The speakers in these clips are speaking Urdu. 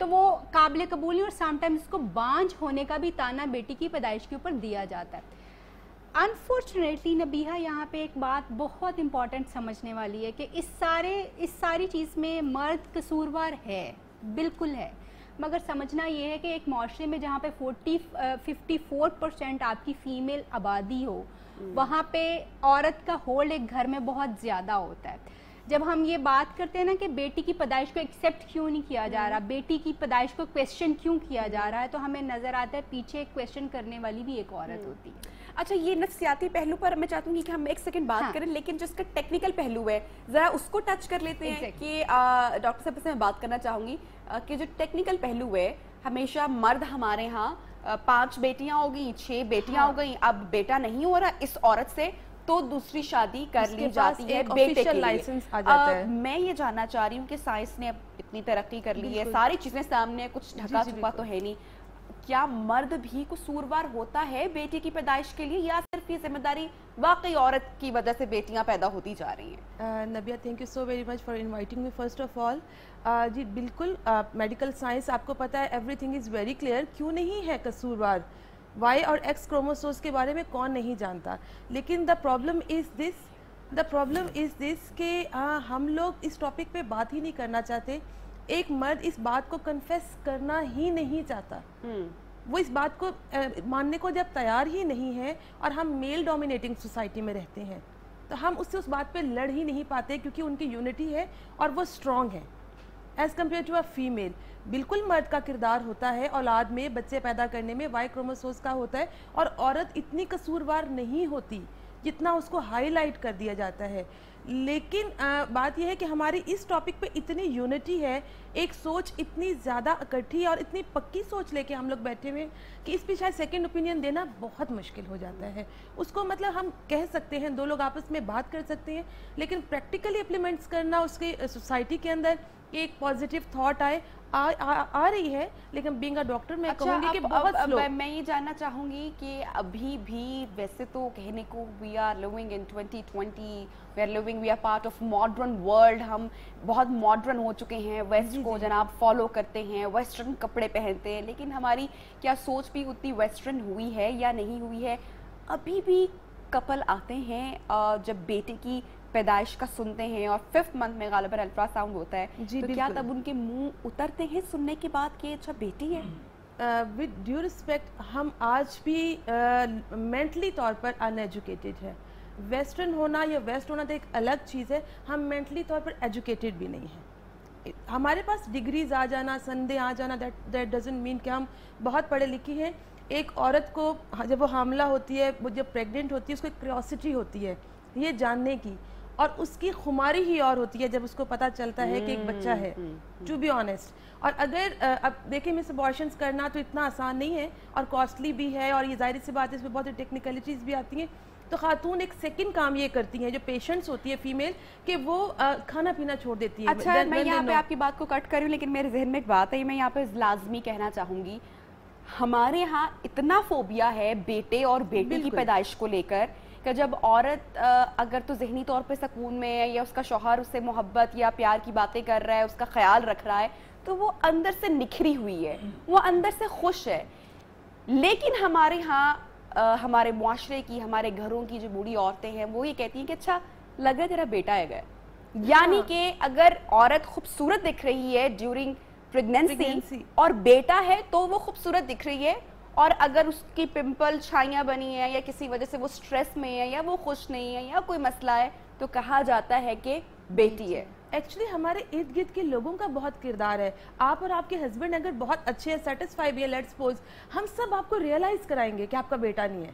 تو وہ قابل قبول نہیں, اور سم ٹائمز اس کو بانجھ ہونے کا بھی تانا بیٹی کی پیدائش کے اوپر دیا جاتا ہے. انفارچونیٹلی نبیہا یہاں پہ ایک بات بہت امپورٹنٹ سمجھنے والی ہے کہ اس ساری چیز میں مرد قصوروار ہے, بالکل ہے, مگر سمجھنا یہ ہے کہ ایک معاشرے میں جہاں پہ 54% آپ کی فیمیل آبادی ہو, وہاں پہ عورت کا ہولڈ ایک گھر میں بہت زیادہ ہوتا ہے. جب ہم یہ بات کرتے ہیں نا کہ بیٹی کی پیدائش کو ایکسیپٹ کیوں نہیں کیا جا رہا, بیٹی کی پیدائش کو کویسچن کیوں کیا جا رہا ہے, تو ہمیں نظر آتا ہے پیچھے ایک کویسچن کرنے والی بھی ایک عورت ہوتی ہے. اچھا, یہ نفسیاتی پہلو پر میں چاہتی ہوں کہ ہم ایک سیکنڈ بات کریں, لیکن جس کا ٹیکنیکل پہلو ہے ذرا اس کو ٹچ کر لیتے ہیں کہ ڈاکٹر صاحب سے میں بات کرنا چاہوں گی کہ جو ٹیکنیکل پہلو ہے, ہمیشہ مرد ہمارے ہاں 5 بیٹیاں ہو گئی, 6 بیٹیاں ہو گئی, اب بیٹا نہیں ہو رہا اس عورت سے تو دوسری شادی کر لی جاتی ہے بیٹے کے لیے. میں یہ جاننا چاہ رہی ہوں کہ سائنس نے اب اتنی ترقی کر لی ہے, ساری چیزیں سامنے, کچھ ڈھکا چھپا تو ہے نہیں, کیا مرد بھی قصوروار ہوتا ہے بیٹی کی پیدائش کے لیے, یا صرف یہ ذمہ داری واقعی عورت کی وجہ سے بیٹیاں پیدا ہوتی جا رہی ہیں؟ Nabiha, thank you so very much for inviting me first of all. جی بالکل, میڈیکل سائنس آپ کو پتہ ہے everything is very clear, کیوں نہیں ہے قصوروار. وائی اور ایکس کروموسومز کے بارے میں کون نہیں جانتا, لیکن دا پرابلم از دس کہ ہم لوگ اس ٹاپک پہ بات ہی نہیں کرنا چاہتے. ایک مرد اس بات کو کنفیس کرنا ہی نہیں چاہتا, وہ اس بات کو ماننے کو جب تیار ہی نہیں ہے, اور ہم میل ڈومینیٹنگ سوسائٹی میں رہتے ہیں تو ہم اس سے اس بات پہ لڑ ہی نہیں پاتے, کیونکہ ان کی یونٹی ہے اور وہ اسٹرانگ ہے as compare to a female. بالکل مرد کا کردار ہوتا ہے اولاد میں, بچے پیدا کرنے میں, وائی کروموسومز کا ہوتا ہے, اور عورت اتنی قصوروار نہیں ہوتی جتنا اس کو ہائی لائٹ کر دیا جاتا ہے. لیکن بات یہ ہے کہ ہماری اس ٹاپک پہ اتنی یونٹی ہے, ایک سوچ اتنی زیادہ اکٹھی اور اتنی پکی سوچ لے کے ہم لوگ بیٹھے ہوئے کہ اس پہ شاید سیکنڈ اوپینین دینا بہت مشکل ہو جاتا ہے. اس کو مطلب ہم کہہ سکتے ہیں, 2 لوگ آپس میں بات کر سکتے ہیں, لیکن پریکٹیکلی امپلیمنٹس کرنا اس کے سوسائٹی کے اندر ایک پازیٹیو تھاٹ آ رہی ہے, لیکن بینگ اے ڈاکٹر میں کہوں گی کہ بہت سلو. میں یہ جاننا چاہوں گی کہ ابھی بھی ویسے تو کہنے کو we are living in 2020, we are part of modern world, ہم بہت ماڈرن ہو چکے ہیں, ویسٹ کو جناب فالو کرتے ہیں, ویسٹرن کپڑے پہنتے ہیں, لیکن ہماری کیا سوچ بھی اتنی ویسٹرن ہوئی ہے یا نہیں ہوئی ہے؟ ابھی بھی کپل آتے ہیں جب بیٹے کی پیدائش کا سنتے ہیں اور 5th منتھ میں غالباً الٹرا ساؤنڈ ہوتا ہے, تو کیا تب ان کے منہ اترتے ہیں سننے کے بعد کہ اچھا بیٹی ہے؟ ود ڈیو رسپیکٹ, ہم آج بھی مینٹلی طور پر ان ایجوکیٹڈ ہے. ویسٹرن ہونا یا ویسٹ ہونا تو ایک الگ چیز ہے, ہم مینٹلی طور پر ایجوکیٹڈ بھی نہیں ہیں. ہمارے پاس ڈگریز آ جانا, سندے آ جانا, دیٹ ڈزنٹ مین کہ ہم بہت پڑھے لکھے ہیں. ایک عورت کو جب وہ حاملہ ہوتی ہے, وہ جب پریگننٹ ہوتی ہے, اس کو ایک کیوریوسٹی ہوتی ہے یہ جاننے کی, اور اس کی خماری ہی اور ہوتی ہے جب اس کو پتہ چلتا ہے کہ ایک بچہ ہے, ٹو بی آنیسٹ. اور اگر اب دیکھیں مس ابارشنس کرنا تو اتنا آسان نہیں ہے اور کاسٹلی بھی ہے, اور یہ ظاہر سی بات ہے اس میں بہت ٹیکنیکلٹیز بھی آتی ہیں. تو خاتون ایک سیکنڈ کام یہ کرتی ہیں جو پیشنٹس ہوتی ہے فیمیل, کہ وہ کھانا پینا چھوڑ دیتی ہے. اچھا, میں یہاں پہ آپ کی بات کو کٹ کر رہی ہوں, لیکن میرے ذہن میں ایک بات ہے, میں یہاں پہ لازمی کہنا چاہوں گی, ہمارے ہاں اتنا فوبیا ہے بیٹے اور بیٹی کی پیدائش کو لے کر کہ جب عورت اگر تو ذہنی طور پہ سکون میں ہے, یا اس کا شوہر اس سے محبت یا پیار کی باتیں کر رہا ہے, اس کا خیال رکھ رہا ہے, تو وہ اندر سے نکھری ہوئی ہے, وہ اندر سے خوش ہے. لیکن ہمارے ہاں ہمارے معاشرے کی, ہمارے گھروں کی جو بوڑھی عورتیں ہیں وہ یہ کہتی ہیں کہ اچھا لگا تیرا بیٹا ہے گا. یعنی کہ اگر عورت خوبصورت دکھ رہی ہے ڈیورنگ پریگنینسی اور بیٹا ہے تو وہ خوبصورت دکھ رہی ہے, اور اگر اس کی پمپل چھائیاں بنی ہیں یا کسی وجہ سے وہ سٹریس میں ہے یا وہ خوش نہیں ہے یا کوئی مسئلہ ہے, تو کہا جاتا ہے کہ بیٹی ہے. ایکچولی ہمارے ارد گرد کے لوگوں کا بہت کردار ہے. آپ اور آپ کے ہسبینڈ اگر بہت اچھے ہیں, سیٹسفائی بھی ہے, لیٹس سپوز, ہم سب آپ کو ریئلائز کرائیں گے کہ آپ کا بیٹا نہیں ہے,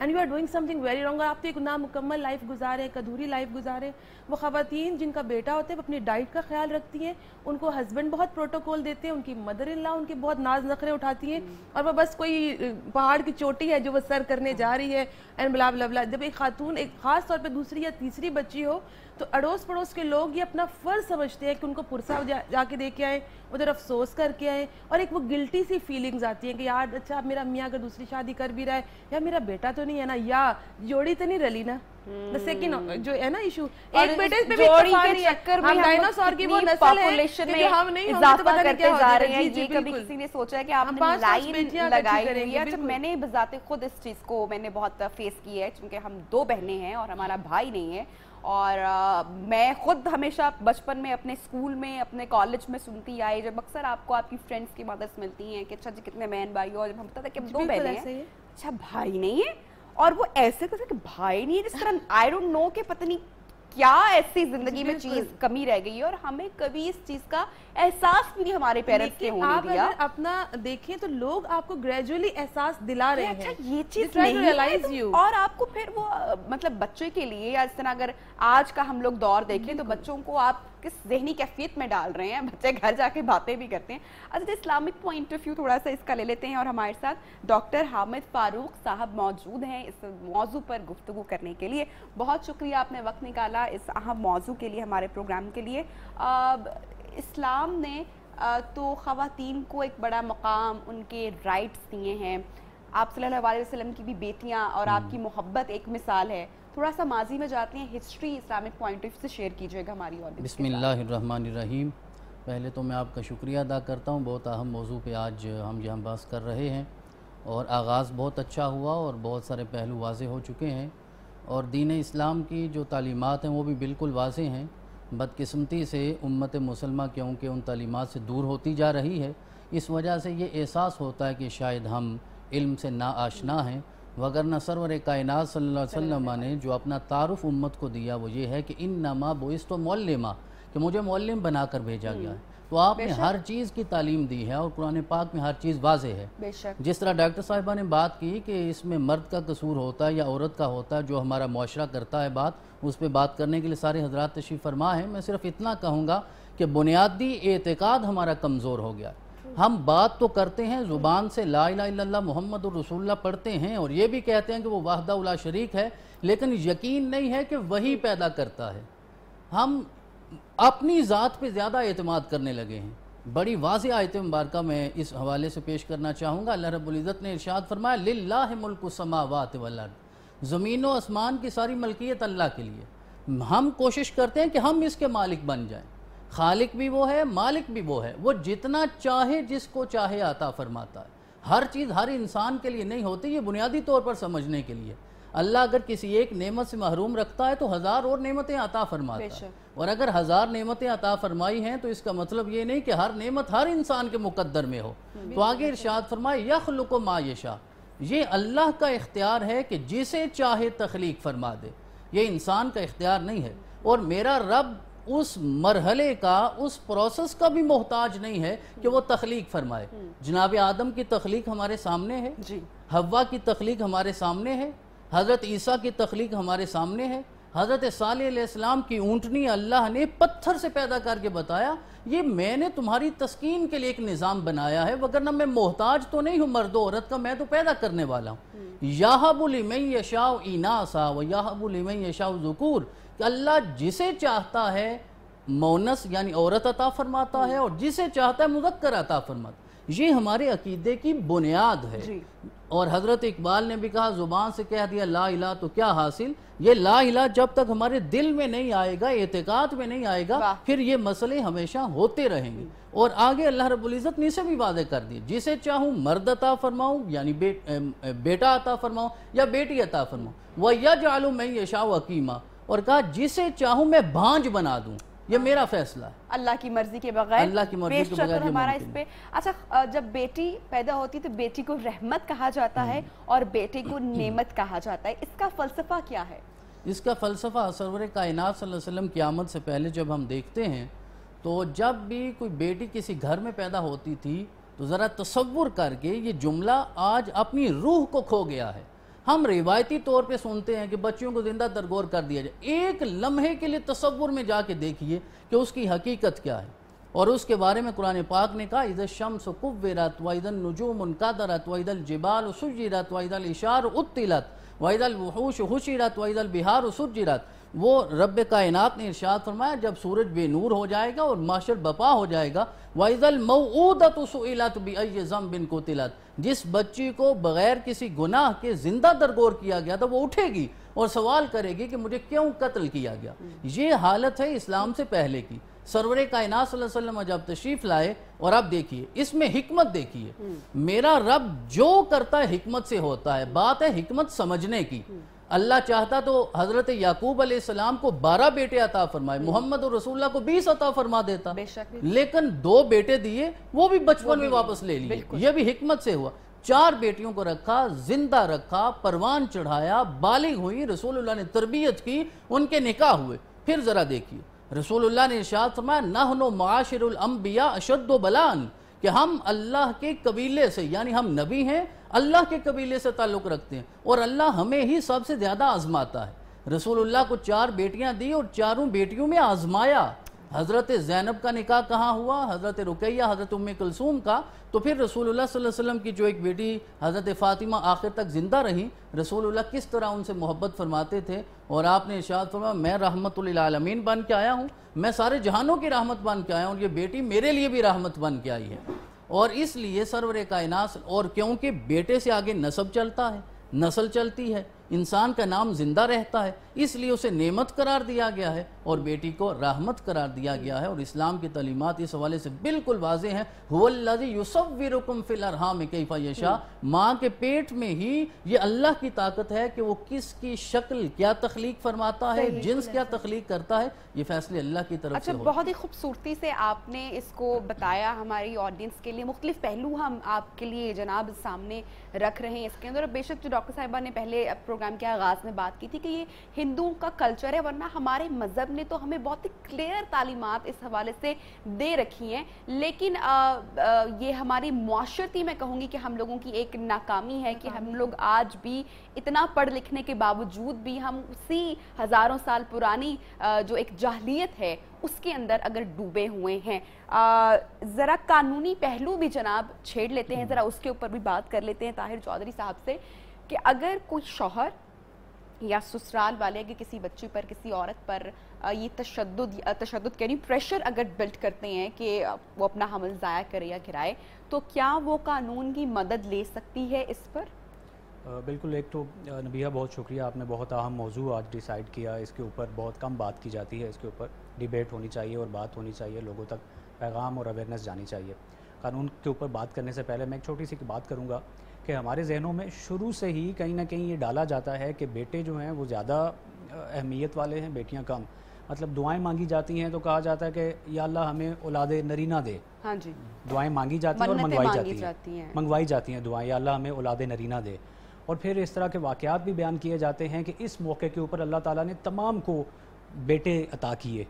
and you are doing something very wrong. آپ تو ایک نامکمل لائف گزارے, ایک ادھوری لائف گزارے. وہ خواتین جن کا بیٹا ہوتا ہے وہ اپنی ڈائٹ کا خیال رکھتی ہیں, ان کو ہسبینڈ بہت پروٹوکول دیتے ہیں, ان کی مدر ان لا ان کے بہت ناز نخرے اٹھاتی ہیں, اور وہ بس کوئی پہاڑ کی چوٹی ہے جو وہ سر کرنے جا رہی ہے, اینڈ بلا بلا بلا. جب ایک خاتون ایک خاص طور پہ دوسری یا تیسری بچی ہو تو اڑوس پڑوس کے لوگ یہ اپنا فرض سمجھتے ہیں کہ ان کو پرسا جا کے دے کے آئیں, ادھر افسوس کر کے آئیں, اور ایک وہ گلٹی سی فیلنگز آتی ہیں کہ یار اچھا میرا میاں اگر دوسری شادی کر بھی رہا ہے, یا میرا بیٹا تو نہیں ہے نا, یا جوڑی تو نہیں رلی نا. سیکنڈ جو ہے نا ایشو, ایک بیٹے پہ بھی اتفاق نہیں ہے, ہم ڈائناسور کی وہ نسل ہے کہ ہم نہیں اضافہ کرتے جا رہے ہیں. یہ کبھی کسی نے سوچا ہے کہ آپ نے لائن لگائی ہوئی ہے؟ میں نے بذات خود اس چیز کو میں نے بہت فیس کی ہے, چونکہ ہم 2 بہنیں ہیں اور ہمارا بھائی نہیں ہے, اور میں خود ہمیشہ بچپن میں اپنے اسکول میں اپنے کالج میں سنتی آئی, جب اکثر آپ کو آپ کی فرینڈس کی مدرس ملتی ہیں کہ اچھا جی کتنے بہن بھائی ہو, اور جب ہم پتہ تھا کہ ہم 2 بہنیں ہیں, اچھا بھائی نہیں ہے, اور وہ ایسے کیسے کہ بھائی نہیں ہے, جس طرح آئی ڈونٹ نو کہ پتہ نہیں کیا ایسی زندگی میں چیز کمی رہ گئی ہے, اور ہمیں کبھی اس چیز کا احساس بھی نہیں ہمارے پیرنٹس نے ہونے دیا. آپ اپنا دیکھیں تو لوگ آپ کو گریجولی احساس دلا رہے ہیں اچھا یہ چیز نہیں ہے, اور آپ کو پھر وہ مطلب بچے کے لیے, یا اس طرح اگر آج کا ہم لوگ دور دیکھیں تو بچوں کو آپ کس ذہنی کیفیت میں ڈال رہے ہیں, بچے گھر جا کے باتیں بھی کرتے ہیں. اچھا اسلامک پوائنٹ آف ویو تھوڑا سا اس کا لے لیتے ہیں, اور ہمارے ساتھ ڈاکٹر حامد فاروق صاحب موجود ہیں اس موضوع پر گفتگو کرنے کے لیے. بہت شکریہ آپ نے وقت نکالا اس اہم موضوع کے لیے, ہمارے پروگرام کے لیے. اسلام نے تو خواتین کو ایک بڑا مقام, ان کے رائٹس دیے ہیں. آپ صلی اللہ علیہ وسلم کی بھی بیٹیاں اور آپ کی محبت ایک مثال ہے. تھوڑا سا ماضی میں جاتے ہیں, ہسٹری اسلامک پوائنٹ آف سے شیئر کیجئے گا ہماری آڈینس. بسم اللہ الرحمن الرحیم. پہلے تو میں آپ کا شکریہ ادا کرتا ہوں, بہت اہم موضوع پہ آج ہم یہاں بحث کر رہے ہیں, اور آغاز بہت اچھا ہوا اور بہت سارے پہلو واضح ہو چکے ہیں, اور دین اسلام کی جو تعلیمات ہیں وہ بھی بالکل واضح ہیں. بدقسمتی سے امت مسلمہ کیونکہ ان تعلیمات سے دور ہوتی جا رہی ہے, اس وجہ سے یہ احساس ہوتا ہے کہ شاید ہم علم سے ناآشنا ہیں, وگرنہ سرور کائنات صلی اللہ علیہ وسلم نے جو اپنا تعارف امت کو دیا وہ یہ ہے کہ انما بعثت معلما, کہ مجھے معلم بنا کر بھیجا گیا ہے. تو آپ نے ہر چیز کی تعلیم دی ہے, اور قرآن پاک میں ہر چیز واضح ہے. جس طرح ڈاکٹر صاحبہ نے بات کی کہ اس میں مرد کا قصور ہوتا ہے یا عورت کا ہوتا ہے, جو ہمارا معاشرہ کرتا ہے بات, اس پہ بات کرنے کے لیے سارے حضرات تشریف فرما ہیں. میں صرف اتنا کہوں گا کہ بنیادی اعتقاد ہمارا کمزور ہو گیا. ہم بات تو کرتے ہیں زبان سے لا الہ الا اللہ محمد الرسول اللہ پڑھتے ہیں, اور یہ بھی کہتے ہیں کہ وہ وحدہ لا شریک ہے, لیکن یقین نہیں ہے کہ وہی پیدا کرتا ہے. ہم اپنی ذات پہ زیادہ اعتماد کرنے لگے ہیں. بڑی واضح آیت مبارکہ میں اس حوالے سے پیش کرنا چاہوں گا. اللہ رب العزت نے ارشاد فرمایا للہ ملک السماوات والارض, زمین و آسمان کی ساری ملکیت اللہ کے لیے. ہم کوشش کرتے ہیں کہ ہم اس کے مالک بن جائیں. خالق بھی وہ ہے, مالک بھی وہ ہے, وہ جتنا چاہے جس کو چاہے عطا فرماتا ہے. ہر چیز ہر انسان کے لیے نہیں ہوتی, یہ بنیادی طور پر سمجھنے کے لیے. اللہ اگر کسی ایک نعمت سے محروم رکھتا ہے تو 1000 اور نعمتیں عطا فرماتا ہے, اور اگر 1000 نعمتیں عطا فرمائی ہیں تو اس کا مطلب یہ نہیں کہ ہر نعمت ہر انسان کے مقدر میں ہو. تو آگے ارشاد فرمائے یخلق ما یشاء, یہ اللہ کا اختیار ہے کہ جسے چاہے تخلیق فرما دے, یہ انسان کا اختیار نہیں ہے. اور میرا رب اس مرحلے کا, اس پروسیس کا بھی محتاج نہیں ہے کہ وہ تخلیق فرمائے. جناب آدم کی تخلیق ہمارے سامنے ہے, حوا کی تخلیق ہمارے سامنے ہے, حضرت عیسیٰ کی تخلیق ہمارے سامنے ہے, حضرت صالح علیہ السلام کی اونٹنی اللہ نے پتھر سے پیدا کر کے بتایا یہ میں نے تمہاری تسکین کے لیے ایک نظام بنایا ہے, وگرنہ میں محتاج تو نہیں ہوں مرد و عورت کا, میں تو پیدا کرنے والا ہوں. یَہَبُ لِمَن یَشَاءُ اِنَاثًا وَیَہَبُ لِمَن یَشَاءُ ذُکُورًا, کہ اللہ جسے چاہتا ہے مونس یعنی عورت عطا فرماتا ہے, اور جسے چاہتا ہے مذکر عطا فرماتا ہے. یہ ہمارے عقیدے کی بنیاد ہے. اور حضرت اقبال نے بھی کہا زبان سے کہہ دیا لا الہ تو کیا حاصل. یہ لا الہ جب تک ہمارے دل میں نہیں آئے گا, اعتقاد میں نہیں آئے گا, پھر یہ مسئلے ہمیشہ ہوتے رہیں گے. اور آگے اللہ رب العزت نے اسے بھی واضح کر دیا, جسے چاہوں مرد عطا فرماؤں یعنی بیٹا عطا فرماؤں یا بیٹی عطا فرماؤں, وَيَجْعَلُ مَن يَشَاءُ عَقِيمًا, اور کہا جسے چاہوں میں بھانج بنا دوں, یہ میرا فیصلہ ہے. اللہ کی مرضی کے بغیر, اللہ کی مرضی کے بغیر ہمارا اس پہ. اچھا جب بیٹی پیدا ہوتی تو بیٹی کو رحمت کہا جاتا ہے اور بیٹے کو نعمت کہا جاتا ہے, اس کا فلسفہ کیا ہے؟ اس کا فلسفہ سرور کائنات صلی اللہ علیہ وسلم کی آمد سے پہلے جب ہم دیکھتے ہیں تو جب بھی کوئی بیٹی کسی گھر میں پیدا ہوتی تھی تو ذرا تصور کر کے, یہ جملہ آج اپنی روح کو کھو گیا ہے. ہم روایتی طور پہ سنتے ہیں کہ بچیوں کو زندہ درگور کر دیا جائے, ایک لمحے کے لیے تصور میں جا کے دیکھیے کہ اس کی حقیقت کیا ہے. اور اس کے بارے میں قرآن پاک نے کہا اذا الشمس کورت واذا النجوم انکدرت واذا الجبال سجرت واذا العشار عطلت واذا الوحوش حشرت واذا البحار سجرت وہ رب کائنات نے ارشاد فرمایا جب سورج بے نور ہو جائے گا اور محشر بپا ہو جائے گا وَإِذَا الْمَوْعُودَةُ سُئِلَتْ بِأَيِّ ذَنبٍ قُتِلَتْ، جس بچی کو بغیر کسی گناہ کے زندہ درگور کیا گیا تھا وہ اٹھے گی اور سوال کرے گی کہ مجھے کیوں قتل کیا گیا۔ یہ حالت ہے اسلام سے پہلے کی۔ سرور کائنات صلی اللہ علیہ وسلم جب تشریف لائے اور آپ دیکھیے اس میں حکمت دیکھیے، میرا رب جو کرتا ہے حکمت سے ہوتا ہے، بات ہے حکمت سمجھنے کی۔ اللہ چاہتا تو حضرت یعقوب علیہ السلام کو 12 بیٹے عطا فرمائے، محمد رسول اللہ کو 20 عطا فرما دیتا، لیکن 2 بیٹے دیے وہ بھی بچپن میں واپس لے لیے، یہ بھی حکمت سے ہوا۔ 4 بیٹیوں کو رکھا، زندہ رکھا، پروان چڑھایا، بالغ ہوئی، رسول اللہ نے تربیت کی، ان کے نکاح ہوئے۔ پھر ذرا دیکھیے رسول اللہ نے ارشاد فرمایا نحن معاشر الانبیاء اشد بلان، کہ ہم اللہ کے قبیلے سے، یعنی ہم نبی ہیں، اللہ کے قبیلے سے تعلق رکھتے ہیں اور اللہ ہمیں ہی سب سے زیادہ آزماتا ہے۔ رسول اللہ کو 4 بیٹیاں دی اور 4 بیٹیوں میں آزمایا۔ حضرت زینب کا نکاح کہاں ہوا؟ حضرت رقیہ، حضرت ام کلثوم کا۔ تو پھر رسول اللہ صلی اللہ علیہ وسلم کی جو ایک بیٹی حضرت فاطمہ آخر تک زندہ رہی، رسول اللہ کس طرح ان سے محبت فرماتے تھے، اور آپ نے ارشاد فرمایا میں رحمت للعالمین بن کے آیا ہوں، میں سارے جہانوں کی رحمت بن کے آیا ہوں، یہ بیٹی میرے لیے بھی رحمت بن کے آئی ہے۔ اور اس لیے سرور کائنات، اور کیونکہ بیٹے سے آگے نسب چلتا ہے، نسل چلتی ہے، انسان کا نام زندہ رہتا ہے، اس لیے اسے نعمت قرار دیا گیا ہے اور بیٹی کو رحمت قرار دیا گیا ہے۔ اور اسلام کی تعلیمات اس حوالے سے بالکل واضح ہیں، هو الذی یصورکم فی الارحام کیف یشاء، ماں کے پیٹ میں ہی یہ اللہ کی طاقت ہے کہ وہ کس کی شکل کیا تخلیق فرماتا ہے، جنس کیا تخلیق کرتا ہے، یہ فیصلے اللہ کی طرف سے اچھا، ہوتے ہیں۔ بہت ہی خوبصورتی سے آپ نے اس کو بتایا، ہماری آڈینس کے لیے مختلف پہلو ہم آپ کے لیے جناب سامنے رکھ رہے ہیں اس کے اندر۔ بے شک جو ڈاکٹر صاحبہ نے پہلے پروگرام کے آغاز میں بات کی تھی کہ یہ ہندوؤں کا کلچر ہے، ورنہ ہمارے مذہب نے تو ہمیں بہت ہی کلیئر تعلیمات اس حوالے سے دے رکھی ہیں، لیکن یہ ہماری معاشرتی میں کہوں گی کہ ہم لوگوں کی ایک ناکامی ہے کہ ہم لوگ آج بھی اتنا پڑھ لکھنے کے باوجود بھی ہم اسی ہزاروں سال پرانی جو ایک جاہلیت ہے اس کے اندر اگر ڈوبے ہوئے ہیں۔ ذرا قانونی پہلو بھی جناب چھیڑ لیتے ہیں، ذرا اس کے اوپر بھی بات کر لیتے ہیں طاہر چودھری صاحب سے، کہ اگر کوئی شوہر یا سسرال والے اگر کسی بچی پر، کسی عورت پر یہ تشدد یعنی پریشر اگر بلڈ کرتے ہیں کہ وہ اپنا حمل ضائع کرے یا گرائے، تو کیا وہ قانون کی مدد لے سکتی ہے اس پر؟ بالکل۔ ایک تو نبیہ بہت شکریہ، آپ نے بہت اہم موضوع آج ڈیسائیڈ کیا، اس کے اوپر بہت کم بات کی جاتی ہے، اس کے اوپر ڈیبیٹ ہونی چاہیے اور بات ہونی چاہیے، لوگوں تک پیغام اور اویئرنیس جانی چاہیے۔ قانون کے اوپر بات کرنے سے پہلے میں ایک چھوٹی سی بات کروں گا کہ ہمارے ذہنوں میں شروع سے ہی کہیں نہ کہیں یہ ڈالا جاتا ہے کہ بیٹے جو ہیں وہ زیادہ اہمیت والے ہیں، بیٹیاں کم۔ مطلب دعائیں مانگی جاتی ہیں تو کہا جاتا ہے کہ یا اللہ ہمیں اولاد نرینہ دے، ہاں جی، دعائیں مانگی جاتی ہیں اور منگوائی جاتی ہیں دعائیں، یا اللہ ہمیں اولاد نرینہ دے۔ اور پھر اس طرح کے واقعات بھی بیان کیے جاتے ہیں کہ اس موقع کے اوپر اللہ تعالیٰ نے تمام کو بیٹے عطا کیے،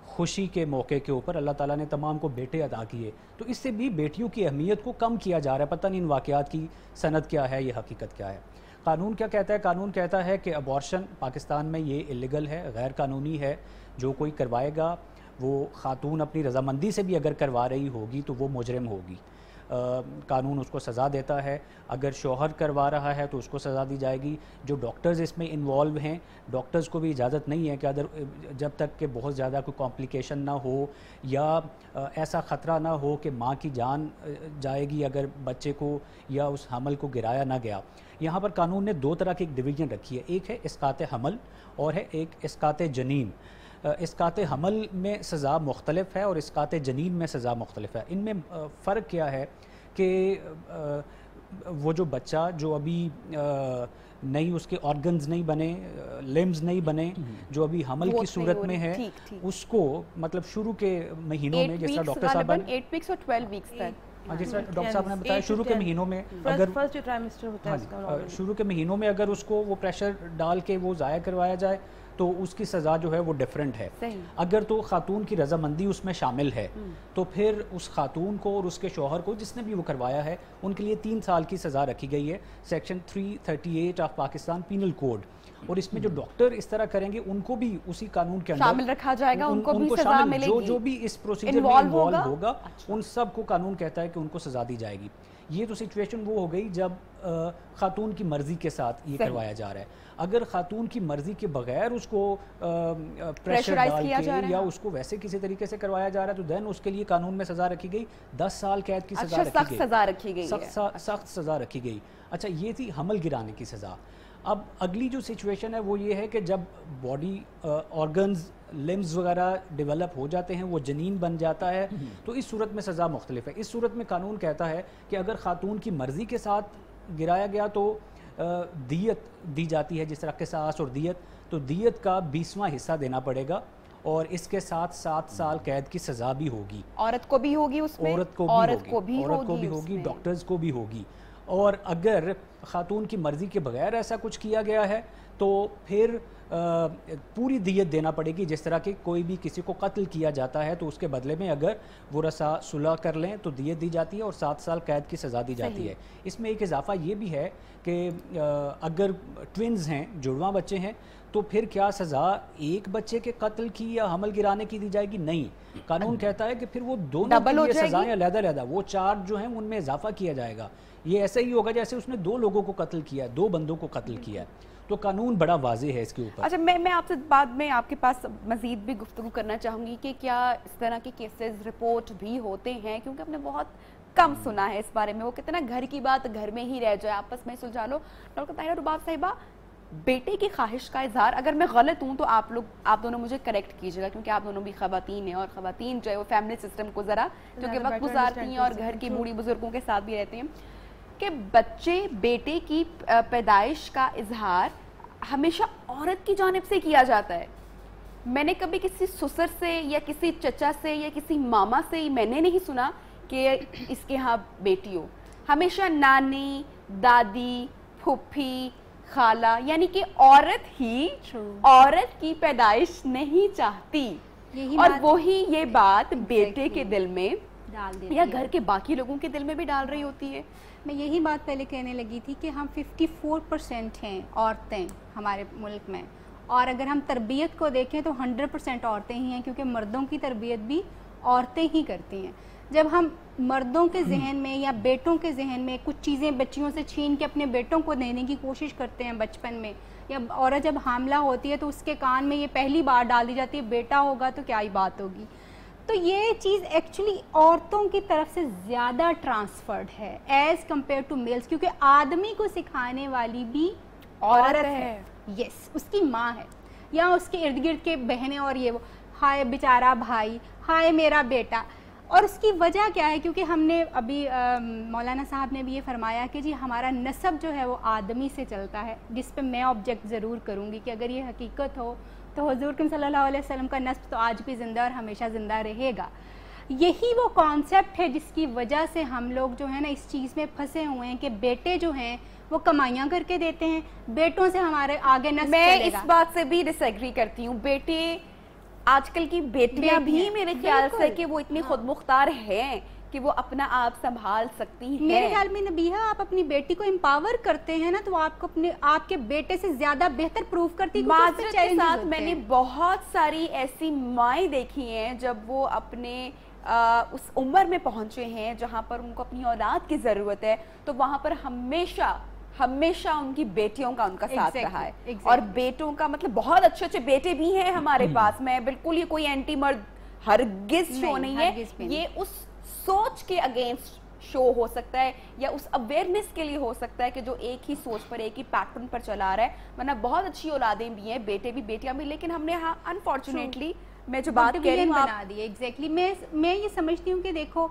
خوشی کے موقع کے اوپر اللہ تعالیٰ نے تمام کو بیٹے عطا کیے، تو اس سے بھی بیٹیوں کی اہمیت کو کم کیا جا رہا ہے۔ پتہ نہیں ان واقعات کی سند کیا ہے، یہ حقیقت کیا ہے۔ قانون کیا کہتا ہے؟ قانون کہتا ہے کہ ابارشن پاکستان میں یہ اللیگل ہے، غیر قانونی ہے، جو کوئی کروائے گا وہ خاتون اپنی رضامندی سے بھی اگر کروا رہی ہوگی تو وہ مجرم ہوگی، قانون اس کو سزا دیتا ہے۔ اگر شوہر کروا رہا ہے تو اس کو سزا دی جائے گی۔ جو ڈاکٹرز اس میں انوالو ہیں، ڈاکٹرز کو بھی اجازت نہیں ہے کہ جب تک کہ بہت زیادہ کوئی کمپلیکیشن نہ ہو یا ایسا خطرہ نہ ہو کہ ماں کی جان جائے گی اگر بچے کو یا اس حمل کو گرایا نہ گیا۔ یہاں پر قانون نے 2 طرح کی ایک ڈویژن رکھی ہے، ایک ہے اسقاط حمل اور ہے ایک اسقاط جنین۔ اسقاط حمل میں سزا مختلف ہے اور اسقاط جنین میں سزا مختلف ہے۔ ان میں فرق کیا ہے کہ وہ جو بچہ جو ابھی نئی اس کے آرگنز نہیں بنے، لمز نہیں بنے، جو ابھی حمل کی صورت میں ہے، اس کو مطلب شروع کے مہینوں میں، جیسا ڈاکٹر صاحب نے 8 ویکس اور 12 ویکس تک، جس طرح ڈاکٹر صاحب نے بتایا، شروع کے مہینوں میں اگر شروع کے مہینوں میں اگر اس کو وہ پریشر ڈال کے وہ ضائع کروایا جائے تو اس کی سزا جو ہے وہ ڈیفرنٹ ہے۔ اگر تو خاتون کی رضامندی اس میں شامل ہے تو پھر اس خاتون کو اور اس کے شوہر کو جس نے بھی وہ کروایا ہے ان کے لیے 3 سال کی سزا رکھی گئی ہے، section 338 of Pakistan penal code. اور اس میں جو ڈاکٹر اس طرح کریں گے ان کو بھی اسی قانون کے اندر شامل رکھا جائے گا, ان کو بھی سزا ملے گی, جو بھی اس پروسیجر میں انوالو ہوگا ان سب کو قانون کہتا ہے کہ ان کو سزا دی جائے گی. یہ تو سچویشن وہ ہو گئی جب خاتون کی مرضی کے ساتھ یہ کروایا جا رہا ہے. اگر خاتون کی مرضی کے بغیر اس کو پریشر ڈال کے یا اس کو ویسے کسی طریقے سے کروایا جا رہا ہے تو دین اس کے لیے قانون میں سزا رکھی گئی, 10 سال قید کی سزا رکھی گئی, سخت سزا رکھی گئی. اچھا یہ تھی حمل گرانے کی سزا. اب اگلی جو سچویشن ہے وہ یہ ہے کہ جب باڈی آرگنز لمز وغیرہ ڈیولپ ہو جاتے ہیں, وہ جنین بن جاتا ہے, تو اس صورت میں سزا مختلف ہے. اس صورت میں قانون کہتا ہے کہ اگر خاتون کی مرضی کے ساتھ گرایا گیا تو دیت دی جاتی ہے, جس طرح قصاص اور دیت, تو دیت کا 20واں حصہ دینا پڑے گا, اور اس کے ساتھ 7 سال قید کی سزا بھی ہوگی. عورت کو بھی ہوگی اس میں, عورت کو بھی ہوگی, ڈاکٹرز کو بھی ہوگی. اور اگر خاتون کی مرضی کے بغیر ایسا کچھ کیا گیا ہے تو پھر پوری دیت دینا پڑے گی. جس طرح کہ کوئی بھی کسی کو قتل کیا جاتا ہے تو اس کے بدلے میں اگر ورثاء صلح کر لیں تو دیت دی جاتی ہے اور 7 سال قید کی سزا دی جاتی ہے. اس میں ایک اضافہ یہ بھی ہے کہ اگر ٹوینز ہیں, جڑواں بچے ہیں, تو پھر کیا سزا ایک بچے کے قتل کی یا حمل گرانے کی دی جائے گی؟ نہیں, قانون کہتا ہے کہ پھر وہ دونوں کے لیے سزائیں علیحدہ علیحدہ, وہ 4 جو ہیں ان میں اضافہ کیا جائے گا. یہ ایسا ہی ہوگا جیسے اس نے 2 لوگوں کو قتل کیا ہے, 2 بندوں کو قتل کیا ہے. تو قانون بڑا واضح ہے اس کے اوپر. اچھا میں آپ سے بعد میں آپ کے پاس مزید بھی گفتگو کرنا چاہوں گی کہ کیا اس طرح کے کیسز رپورٹ بھی ہوتے ہیں, کیونکہ ہم نے بہت کم سنا ہے اس بارے میں. وہ کہتے ہیں نا گھر کی بات گھر میں ہی رہ جائے, آپس میں سلجھا لو. ڈاکٹر طاہرہ رباب صاحبہ, بیٹے کی خواہش کا اظہار, اگر میں غلط ہوں تو آپ دونوں مجھے کریکٹ کیجیے گا, کیونکہ آپ دونوں بھی خواتین ہیں, اور خواتین جو ہے وہ فیملی سسٹم کو ذرا جو کہ وقت گزارتی ہیں اور گھر کی بوڑھی بزرگوں کے ساتھ بھی رہتے ہیں, کہ بچے بیٹے کی پیدائش کا اظہار ہمیشہ عورت کی جانب سے کیا جاتا ہے. میں نے کبھی کسی سسر سے یا کسی چچا سے یا کسی ماما سے میں نے نہیں سنا کہ اس کے ہاں بیٹی ہو. ہمیشہ نانی, دادی, پھوپھی, خالہ, یعنی کہ عورت ہی عورت کی پیدائش نہیں چاہتی, اور وہی یہ بات بیٹے کے دل میں یا گھر کے باقی لوگوں کے دل میں بھی ڈال رہی ہوتی ہے. میں یہی بات پہلے کہنے لگی تھی کہ ہم 54% ہیں عورتیں ہمارے ملک میں, اور اگر ہم تربیت کو دیکھیں تو 100% عورتیں ہی ہیں, کیونکہ مردوں کی تربیت بھی عورتیں ہی کرتی ہیں. جب ہم مردوں کے ذہن میں یا بیٹوں کے ذہن میں کچھ چیزیں بچیوں سے چھین کے اپنے بیٹوں کو دینے کی کوشش کرتے ہیں بچپن میں, یا عورت جب حاملہ ہوتی ہے تو اس کے کان میں یہ پہلی بار ڈال دی جاتی ہے بیٹا ہوگا تو کیا ہی بات ہوگی. تو یہ چیز ایکچولی عورتوں کی طرف سے زیادہ ٹرانسفرڈ ہے ایز کمپیئر ٹو میلز, کیونکہ آدمی کو سکھانے والی بھی عورت ہے. یس, اس کی ماں ہے یا اس کے ارد گرد کے بہنیں, اور یہ وہ ہائے بیچارہ بھائی, ہائے میرا بیٹا. اور اس کی وجہ کیا ہے؟ کیونکہ ہم نے ابھی مولانا صاحب نے بھی یہ فرمایا کہ جی ہمارا نسب جو ہے وہ آدمی سے چلتا ہے, جس پہ میں آبجیکٹ ضرور کروں گی کہ اگر یہ حقیقت ہو تو حضور کریم صلی اللہ علیہ وسلم کا نسب تو آج بھی زندہ اور ہمیشہ زندہ رہے گا. یہی وہ کانسیپٹ ہے جس کی وجہ سے ہم لوگ جو ہے نا اس چیز میں پھنسے ہوئے ہیں کہ بیٹے جو ہیں وہ کمائیاں کر کے دیتے ہیں, بیٹوں سے ہمارے آگے نسل چلے گا. میں اس بات سے بھی ڈس ایگری کرتی ہوں. بیٹے آج کل کی بیٹیاں بھی میرے خیال سے کہ وہ اتنی خود مختار ہیں کہ وہ اپنا آپ سنبھال سکتی ہیں. میرے خیال میں نبیہا, آپ اپنی بیٹی کو امپاور کرتے ہیں نا تو آپ کو آپ کے بیٹے سے زیادہ بہتر پروف کرتی. معذرت کے ساتھ میں نے بہت ساری ایسی مائیں دیکھی ہیں جب وہ اپنے اس عمر میں پہنچے ہیں جہاں پر ان کو اپنی اولاد کی ضرورت ہے, تو وہاں پر ہمیشہ ان کی بیٹیوں کا ان کا ساتھ رہا ہے. اور بیٹوں کا مطلب بہت اچھے اچھے بیٹے بھی ہیں ہمارے پاس. میں بالکل یہ کوئی اینٹی مرد ہرگز شو نہیں ہے, یہ اس سوچ کے اگینسٹ شو ہو سکتا ہے یا اس اویئرنیس کے لیے ہو سکتا ہے کہ جو ایک ہی سوچ پر ایک ہی پیٹرن پر چلا رہا ہے. ورنہ بہت اچھی اولادیں بھی ہیں, بیٹے بھی بیٹیاں بھی, لیکن ہم نے انفارچونیٹلی میں جو بات کہہ رہی ہوں بنا دی. ایگزیکٹلی میں یہ سمجھتی ہوں کہ دیکھو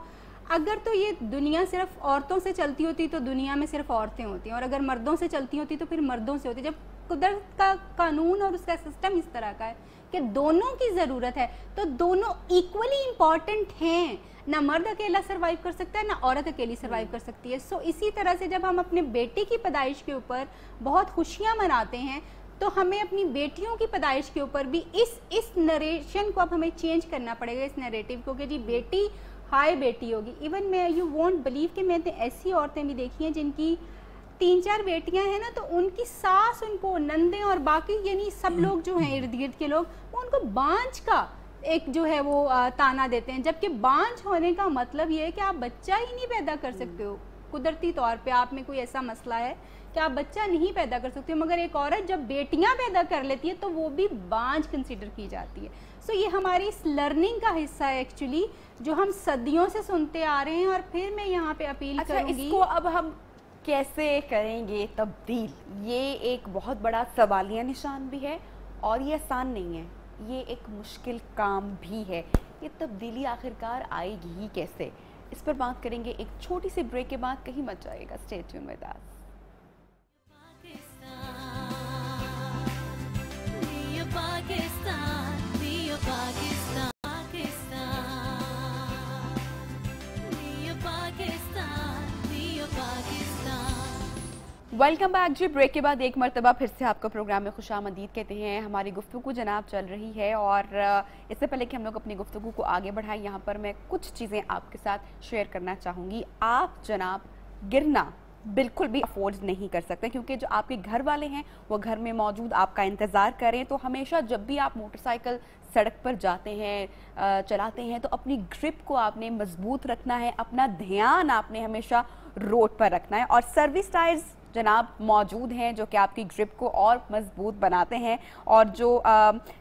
اگر تو یہ دنیا صرف عورتوں سے چلتی ہوتی تو دنیا میں صرف عورتیں ہوتی ہیں, اور اگر مردوں سے چلتی ہوتی تو پھر مردوں سے ہوتی. جب قدرت کا قانون اور اس کا سسٹم اس طرح کا ہے کہ دونوں کی ضرورت ہے تو دونوں ایکولی امپورٹنٹ ہیں. نہ مرد اکیلا سروائیو کر سکتا ہے نہ عورت اکیلی سروائیو کر سکتی ہے. سو اسی طرح سے جب ہم اپنے بیٹے کی پیدائش کے اوپر بہت خوشیاں مناتے ہیں تو ہمیں اپنی بیٹیوں کی پیدائش کے اوپر بھی اس نریشن کو اب ہمیں چینج کرنا پڑے گا, اس نیریٹیو کو, کہ جی بیٹی ہائے بیٹی ہوگی. ایون میں یو وونٹ بلیو کہ میں نے ایسی عورتیں بھی دیکھی ہیں جن کی 3-4 بیٹیاں ہیں نا تو ان کی ساس ان کو نندیں اور باقی یعنی سب لوگ جو ہیں ارد گرد کے لوگ وہ ان کو بانجھ کا ایک جو ہے وہ تانا دیتے ہیں، جبکہ بانجھ ہونے کا مطلب یہ ہے کہ آپ بچہ ہی نہیں پیدا کر سکتے ہو، قدرتی طور پہ آپ میں کوئی ایسا مسئلہ ہے کہ آپ بچہ نہیں پیدا کر سکتے ہو، مگر ایک عورت جب بیٹیاں پیدا کر لیتی ہے تو وہ بھی بانجھ کنسیڈر کی جاتی ہے. سو یہ ہماری اس لرننگ کا حصہ ہے ایکچولی جو ہم صدیوں سے سنتے آ رہے ہیں. اور پھر میں یہاں پہ اپیل کروں گی اس کو اب ہم کیسے کریں گے تبدیل؟ یہ ایک بہت بڑا سوالیہ نشان بھی ہے اور یہ آسان نہیں ہے، یہ ایک مشکل کام بھی ہے. یہ تبدیلی آخرکار آئے گی ہی کیسے؟ اس پر بات کریں گے ایک چھوٹی سی بریک کے بعد. کہیں مت جائے گا، stay tuned with us. Welcome back جی. بریک کے بعد ایک مرتبہ پھر سے آپ کا پروگرام میں خوش آمدید کہتے ہیں. ہماری گفتگو جناب چل رہی ہے اور اس سے پہلے کہ ہم لوگ اپنی گفتگو کو آگے بڑھائیں یہاں پر میں کچھ چیزیں آپ کے ساتھ شیئر کرنا چاہوں گی. آپ جناب گرنا بالکل بھی افورڈ نہیں کر سکتے کیونکہ جو آپ کے گھر والے ہیں وہ گھر میں موجود آپ کا انتظار کریں. تو ہمیشہ جب بھی آپ موٹر سائیکل سڑک پر جاتے ہیں چلاتے ہیں تو اپنی گرپ کو آپ نے مضبوط رکھنا ہے، اپنا دھیان آپ نے ہمیشہ روڈ پر رکھنا ہے. اور سروس ٹائرز جناب موجود ہیں جو کہ آپ کی گرپ کو اور مضبوط بناتے ہیں اور جو